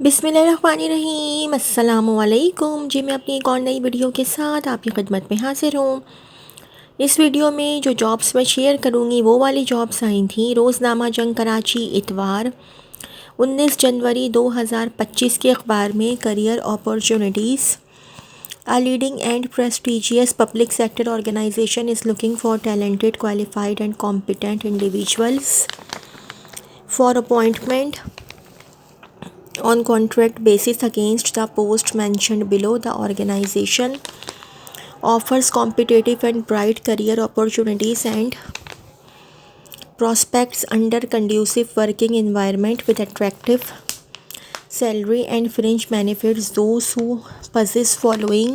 बिस्मिल्लाहिर्रहमानिर्रहीम अस्सलामुअलैकुम जी। मैं अपनी एक और नई वीडियो के साथ आपकी खिदमत में हाजिर हूँ। इस वीडियो में जो जॉब्स मैं शेयर करूँगी वो वाली जॉब्स आई थी। रोज़नामा जंग कराची इतवार 19 जनवरी 2025 के अखबार में career opportunities. A leading and prestigious public sector organization is looking for talented, qualified and competent individuals for appointment on contract basis against the post mentioned below. The organization offers competitive and bright career opportunities and prospects under conducive working environment with attractive salary and fringe benefits. Those who possess following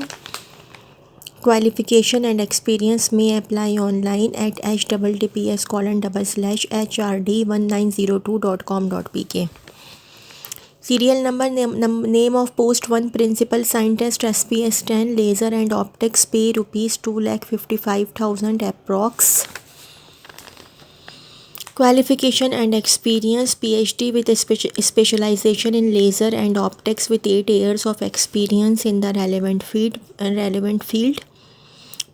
qualification and experience may apply online at https://hrd1902.com.pk. Serial number, name of post 1 principal scientist, SPS 10 laser and optics, pay rupees 2,55,000 approx. Qualification and experience, PhD with specialization in laser and optics with 8 years of experience in the relevant field.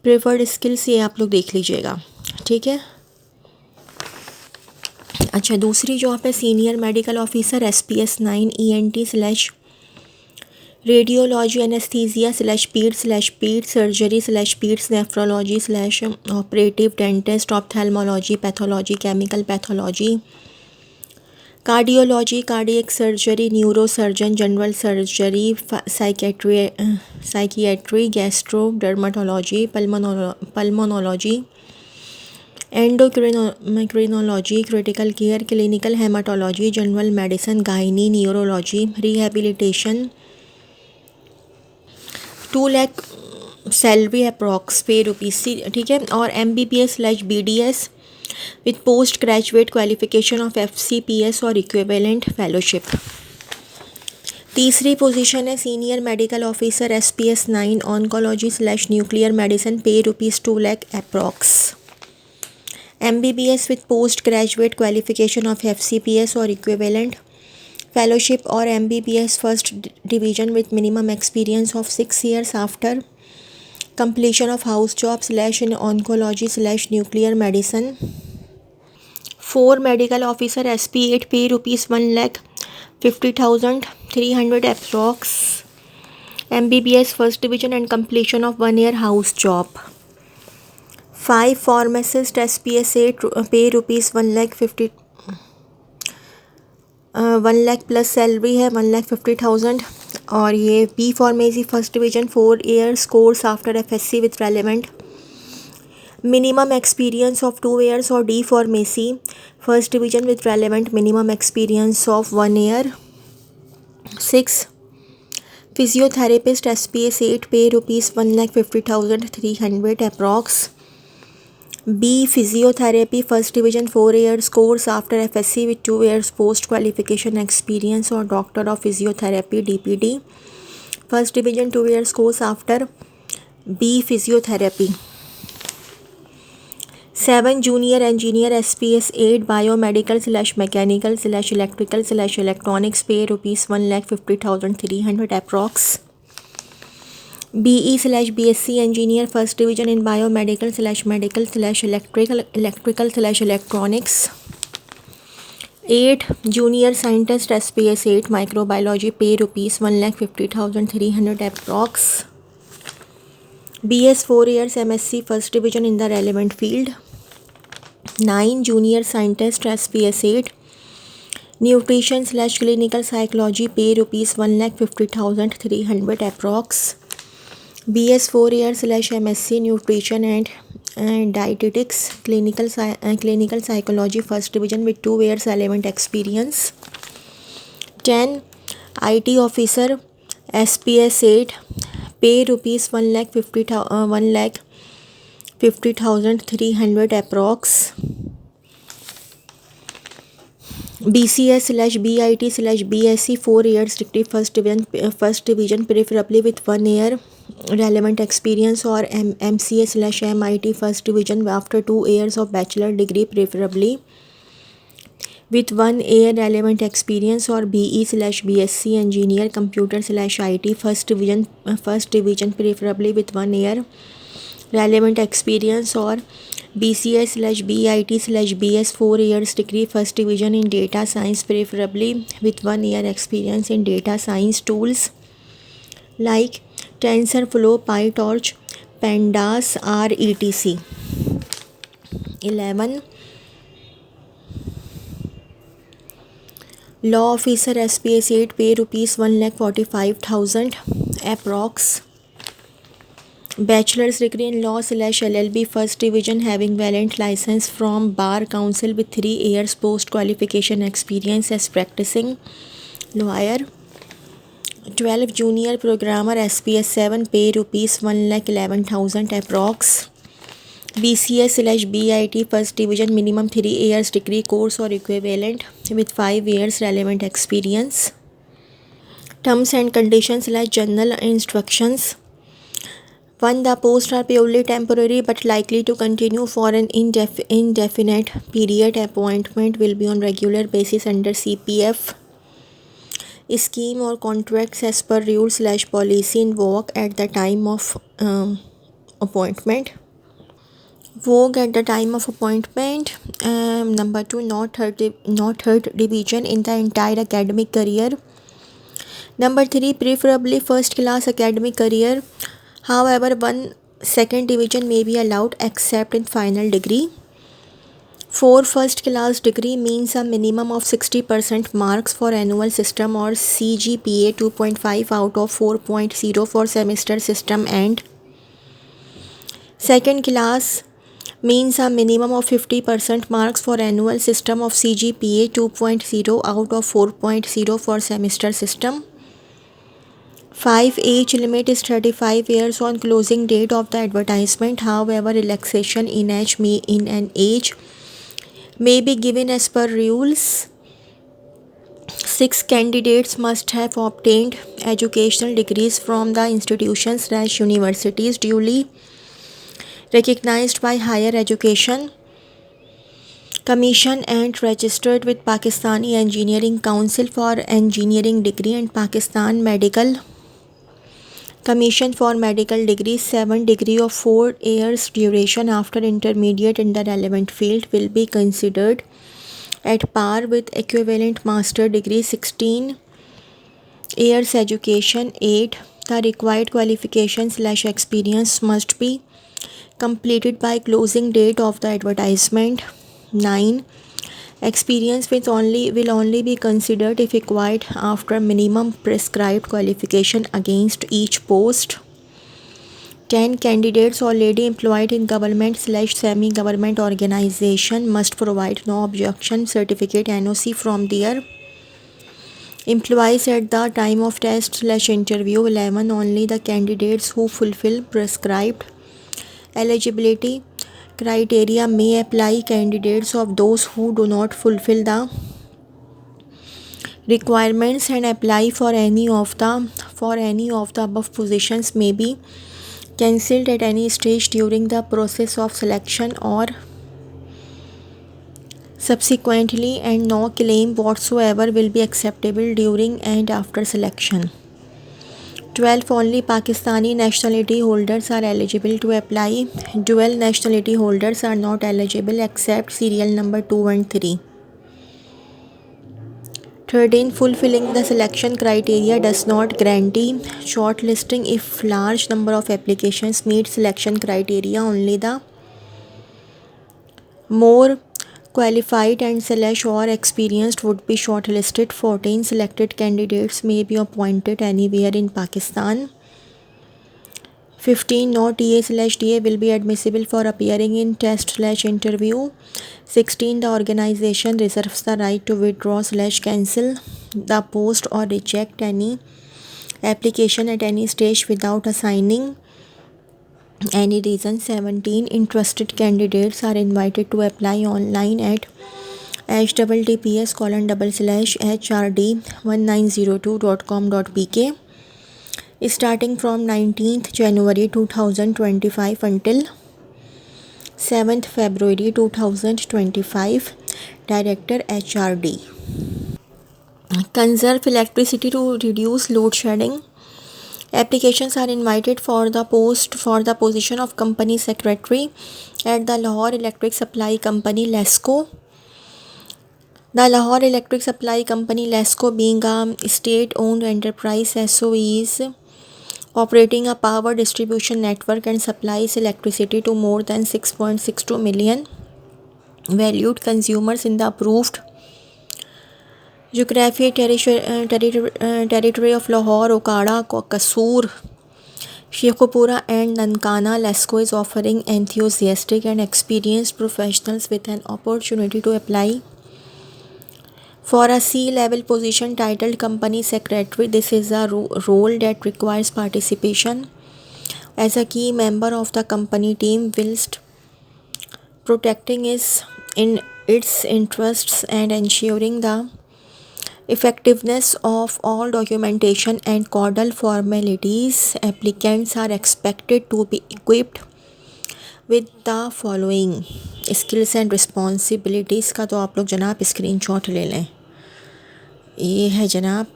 Preferred skills ये आप लोग देख लीजिएगा, ठीक है। अच्छा, दूसरी job है senior medical officer SPS 9 ENT/ radiology anaesthesia /paed surgery /paeds nephrology operative dentist ophthalmology pathology chemical pathology cardiology cardiac surgery neuro surgeon general surgery psychiatry gastro dermatology pulmonology endocrinology critical care clinical haematology general medicine gynae neurology rehabilitation 2 lakh salary approx pay rupees, ठीक है। और MBBS/BDS with post graduate qualification of FCPS और equivalent fellowship. तीसरी position है senior medical officer SPS 9 ऑन्कोलॉजी/न्यूक्लियर medicine, पे rupees 2 lakh approx. MBBS with post graduate qualification of FCPS और equivalent fellowship और MBBS first division with minimum experience of 6 years after completion of house job / in oncology/nuclear medicine. 4 medical officer SP 8 pay rupees 1,50,300 approx. MBBS first division and completion of 1 year house job. 5 pharmacist SPS 8 pay rupees 1,50,000 1 lakh plus salary है 1,50,000। और ये B pharmacy first division 4 years course after FSC with relevant minimum experience of 2 years। और D pharmacy first division with relevant minimum experience of 1 year। 6 physiotherapist SPS 8 pay rupees 1,50,300 approx. B physiotherapy first division 4 years course after FSC with 2 years post qualification experience or doctor of physiotherapy DPD first division 2 years course after B physiotherapy। 7 junior engineer SPS 8 biomedical/mechanical/electrical/electronics, pay rupees 1,50,300 approx. BE/BSc engineer first division in biomedical/medical/electrical/electronics। 8 junior scientist SPS 8 microbiology, pay rupees 1,50,300 approx. BS 4 years MSc first division in the relevant field. 9 junior scientist SPS 8 nutrition/clinical psychology, pay rupees 1,50,300 approx. BS 4 years /MSc nutrition and dietetics clinical psychology first division with 2 years relevant experience। 10 IT officer SPS 8 pay rupees 1,50,300 approx. BCS/BIT/BSc 4 years strictly first division preferably with 1 year relevant experience। or MCA/MIT first division after 2 years of bachelor degree preferably। with 1 year relevant experience, or BE/BSc engineer computer/IT first division preferably with 1 year relevant experience, or BCS/BIT/BS 4 years degree first division in data science preferably with 1 year experience in data science tools like TensorFlow, PyTorch, Pandas, or etc. 11. Law officer SPS 8 pay rupees 1,45,000 approx. Bachelor's degree in law/LLB first division having valid license from Bar Council with 3 years post qualification experience as practicing lawyer. 12. Junior programmer SPS 7 pay rupees 1,11,000 approx. BCS/BIT first division minimum 3 years degree course or equivalent with 5 years relevant experience. Terms and conditions/general instructions. 1. The posts are purely temporary but likely to continue for an indefinite period. Appointment will be on regular basis under CPF scheme or contracts as per rules/policy in vogue at the time of appointment. Vogue at the time of appointment. Number 2, not third division in the entire academic career. Number 3, preferably first class academic career. However, 1 second division may be allowed except in final degree. 4. First class degree means a minimum of 60% marks for annual system or CGPA 2.5 out of 4.0 for semester system, and second class means a minimum of 50% marks for annual system of CGPA 2.0 out of 4.0 for semester system. 5. Age limit is 35 years on closing date of the advertisement. However, relaxation in an age may be given as per rules. 6. Candidates must have obtained educational degrees from the institutions/universities duly recognized by Higher Education Commission and registered with Pakistani Engineering Council for engineering degree and Pakistan Medical Commission for medical degree. 7. Degree of 4 years duration after intermediate in the relevant field will be considered at par with equivalent master degree. 16 years education. 8. The required qualifications/experience must be completed by closing date of the advertisement. 9. Experience will only be considered if acquired after minimum prescribed qualification against each post. 10. Candidates already employed in government/semi-government organization must provide no objection certificate NOC from their employees at the time of test/interview. 11. Only the candidates who fulfill prescribed eligibility criteria may apply. Candidates of those who do not fulfill the requirements and apply for any of the above positions may be cancelled at any stage during the process of selection or subsequently, and no claim whatsoever will be acceptable during and after selection. 12. Only Pakistani nationality holders are eligible to apply. Dual nationality holders are not eligible except serial number 2 and 3. 13. Fulfilling the selection criteria does not guarantee shortlisting. If large number of applications meet selection criteria, only the more qualified and/or experienced would be shortlisted. 14. Selected candidates may be appointed anywhere in Pakistan. 15. No TA/DA will be admissible for appearing in test/interview. 16. The organization reserves the right to withdraw/cancel the post or reject any application at any stage without assigning any reason. 17. Interested candidates are invited to apply online at https://hrd1902.com.pk starting from 19th January 2025 until 7th February 2025. Director HRD. Conserve electricity to reduce load shedding. Applications are invited for the position of company secretary at the Lahore Electric Supply Company LESCO. The Lahore Electric Supply Company LESCO, being a state-owned enterprise SOE, operating a power distribution network and supplies electricity to more than 6.62 million valued consumers in the approved geographic territory of Lahore, Okada, Kasur, Sheikhupura and Nankana. LESCO is offering enthusiastic and experienced professionals with an opportunity to apply for a C-level position titled Company Secretary. This is a role that requires participation as a key member of the company team whilst protecting its interests and ensuring the effectiveness of all documentation and codal formalities. Applicants are expected to be equipped with the following skills and responsibilities. का तो आप लोग जनाब screenshot ले लें. ये है जनाब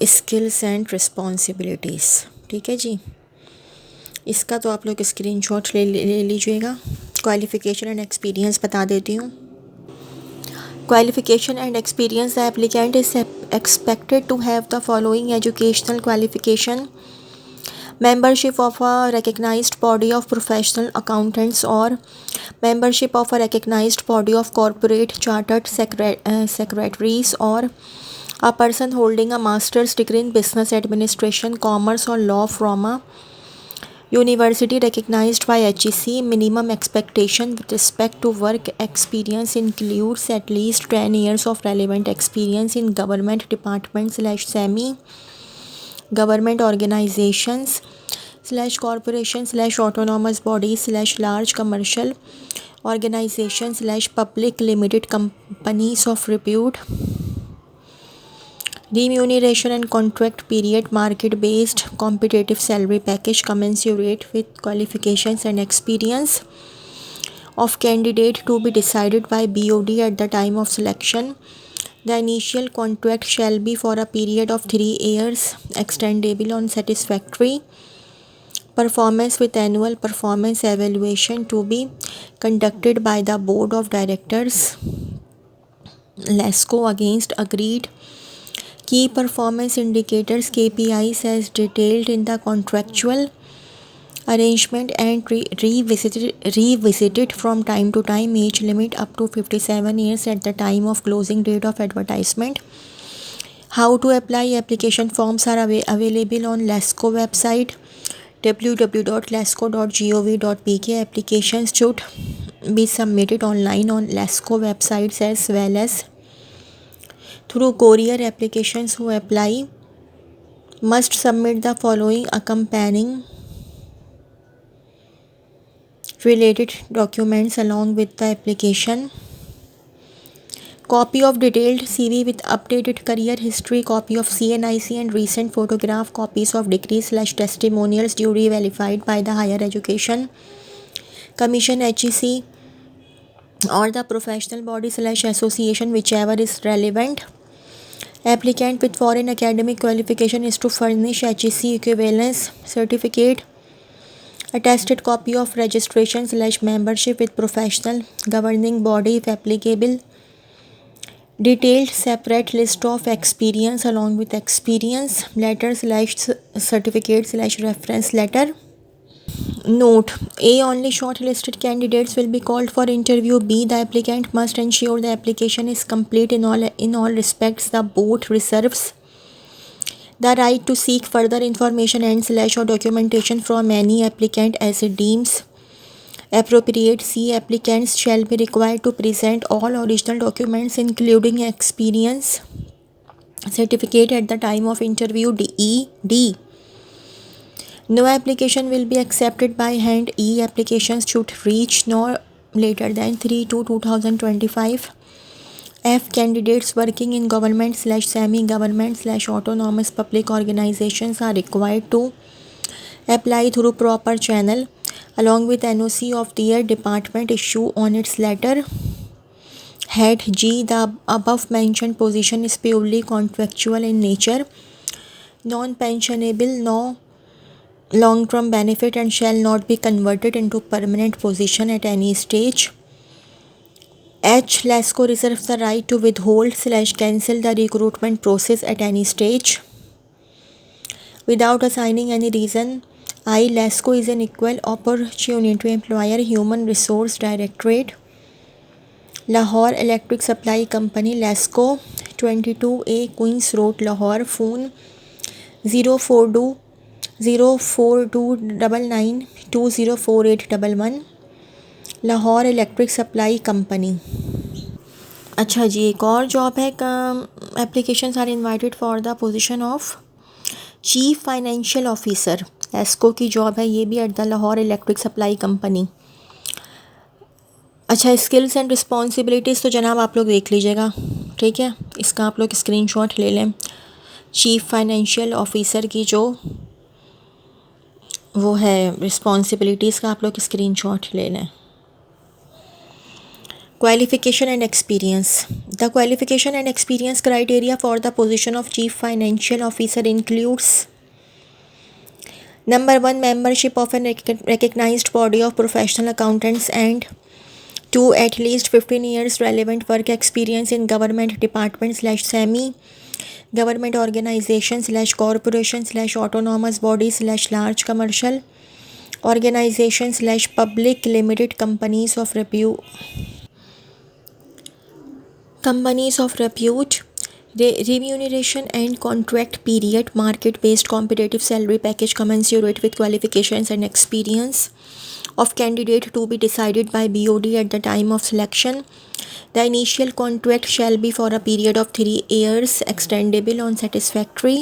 स्किल्स एंड रिस्पॉन्सिबिलिटीज़. ठीक है जी, इसका तो आप लोग स्क्रीनशॉट ले लीजिएगा. क्वालिफ़िकेशन एंड एक्सपीरियंस बता देती हूँ. Qualification and experience. The applicant is expected to have the following educational qualification: membership of a recognized body of professional accountants or membership of a recognized body of corporate chartered secretaries, or a person holding a master's degree in business administration, commerce or law from a university recognized by HEC. Minimum expectation with respect to work experience includes at least 10 years of relevant experience in government departments / semi government organizations / corporations / autonomous bodies / large commercial organizations / public limited companies of repute. Remuneration and contract period: market based competitive salary package commensurate with qualifications and experience of candidate to be decided by BOD at the time of selection. The initial contract shall be for a period of 3 years, extendable on satisfactory performance, with annual performance evaluation to be conducted by the board of directors LESCO against agreed key performance indicators KPIs as detailed in the contractual arrangement and revisited from time to time. Age limit up to 57 years at the time of closing date of advertisement. How to apply? Application forms are available on LESCO website www.lesco.gov.pk. Applications should be submitted online on LESCO websites as well as through courier. Applications who apply must submit the following accompanying related documents along with the application: copy of detailed CV with updated career history, copy of CNIC and recent photograph, copies of degrees / testimonials duly verified by the Higher Education Commission HEC or the professional body / association, whichever is relevant. Applicant with foreign academic qualification is to furnish HEC equivalence certificate, attested copy of registration / membership with professional governing body if applicable, detailed separate list of experience along with experience letter / certificate / reference letter. Note: A. Only shortlisted candidates will be called for interview. B. The applicant must ensure the application is complete in all respects. The board reserves the right to seek further information and / or documentation from any applicant as it deems appropriate. C. Applicants shall be required to present all original documents including experience certificate at the time of interview. D. No application will be accepted by hand. E. Applications should reach no later than 3/2/2025. F. Candidates working in government / semi-government / autonomous public organizations are required to apply through proper channel along with NOC of their department issue on its letter Head G. The above mentioned position is purely contractual in nature, non-pensionable, no long-term benefit, and shall not be converted into permanent position at any stage. H. LASCO reserves the right to withhold/cancel the recruitment process at any stage without assigning any reason. I. LASCO is an equal opportunity employer, Human Resource Directorate, Lahore Electric Supply Company, LASCO, 22A Queens Road, Lahore. Phone 04299204811, Lahore electric supply company. अच्छा जी, एक और job है, applications are invited for the position of chief financial officer. एस्को की job है ये भी at the Lahore electric supply company. अच्छा, स्किल्स एंड रिस्पॉन्सिबिलिटीज़ तो जनाब आप लोग देख लीजिएगा, ठीक है, इसका आप लोग स्क्रीनशॉट ले लें। चीफ फाइनेंशियल ऑफिसर की जो वो है रिस्पॉन्सिबिलिटीज़ का आप लोग स्क्रीनशॉट ले लें। Qualification and experience. The qualification and experience criteria for the position of Chief Financial Officer includes: number 1, membership of a recognized body of professional accountants, and 2, at least 15 years relevant work experience in government department/semi government organization/corporation/autonomous body/large commercial organization/public limited companies of repute. Remuneration and contract period: market based competitive salary package commensurate with qualifications and experience of candidate to be decided by BOD at the time of selection. The initial contract shall be for a period of 3 years, extendable on satisfactory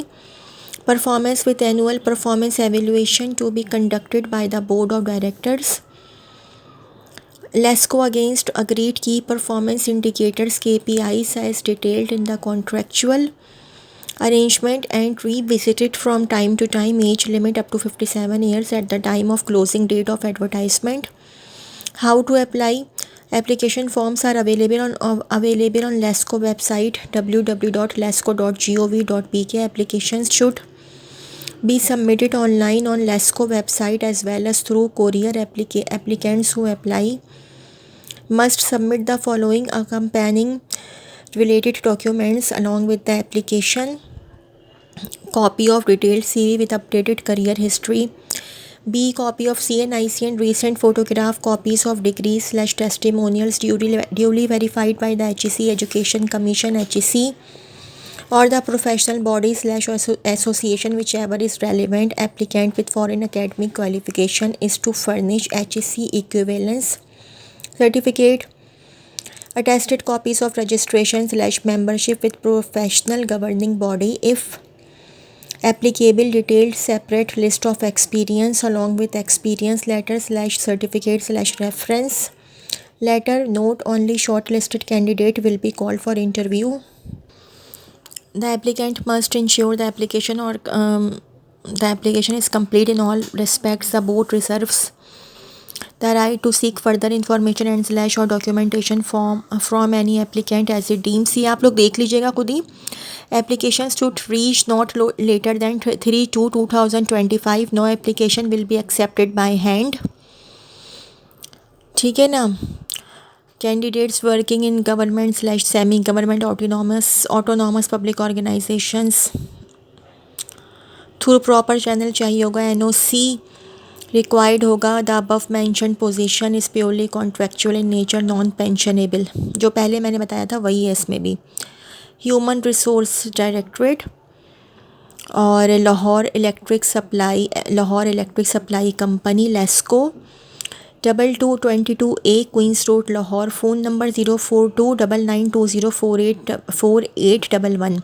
performance, with annual performance evaluation to be conducted by the board of directors. LASCO against agreed key performance indicators KPIs as detailed in the contractual arrangement and revisited from time to time. Age limit up to 57 years at the time of closing date of advertisement. How to apply? Application forms are available on LASCO website www.lasco.gov.pk. Applications should be submitted online on LASCO website as well as through courier. Applicants who apply must submit the following accompanying related documents along with the application: copy of detailed CV with updated career history, B, copy of CNIC and recent photograph copies of degrees/testimonials duly verified by the HEC Education Commission HEC or the professional body/association whichever is relevant. Applicant with foreign academic qualification is to furnish HEC equivalence certificate, attested copies of registration/membership with professional governing body, if applicable, detailed separate list of experience along with experience letter/certificate/reference letter. Note: only shortlisted candidate will be called for interview. The applicant must ensure the application is complete in all respects. The board reserves the right to seek further information and / or documentation from any applicant as it deems. ये आप लोग देख लीजिएगा खुद ही. Applications should reach not later than 3/2/2025. No application will be accepted by hand. ठीक है ना. Candidates working in government/semi government autonomous public organizations through proper channel चाहिए होगा. NOC रिक्वायर्ड होगा. The above mention position is purely contractual in nature, non pensionable. जो पहले मैंने बताया था वही है इसमें भी. ह्यूमन रिसोर्स डायरेक्टरेट और Lahore electric supply company, LASCO, 2222A Queens road, Lahore. Phone number 04299204811,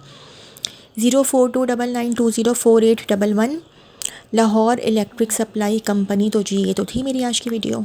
04299204811, Lahore electric supply company. तो जी ये तो थी मेरी आज की वीडियो.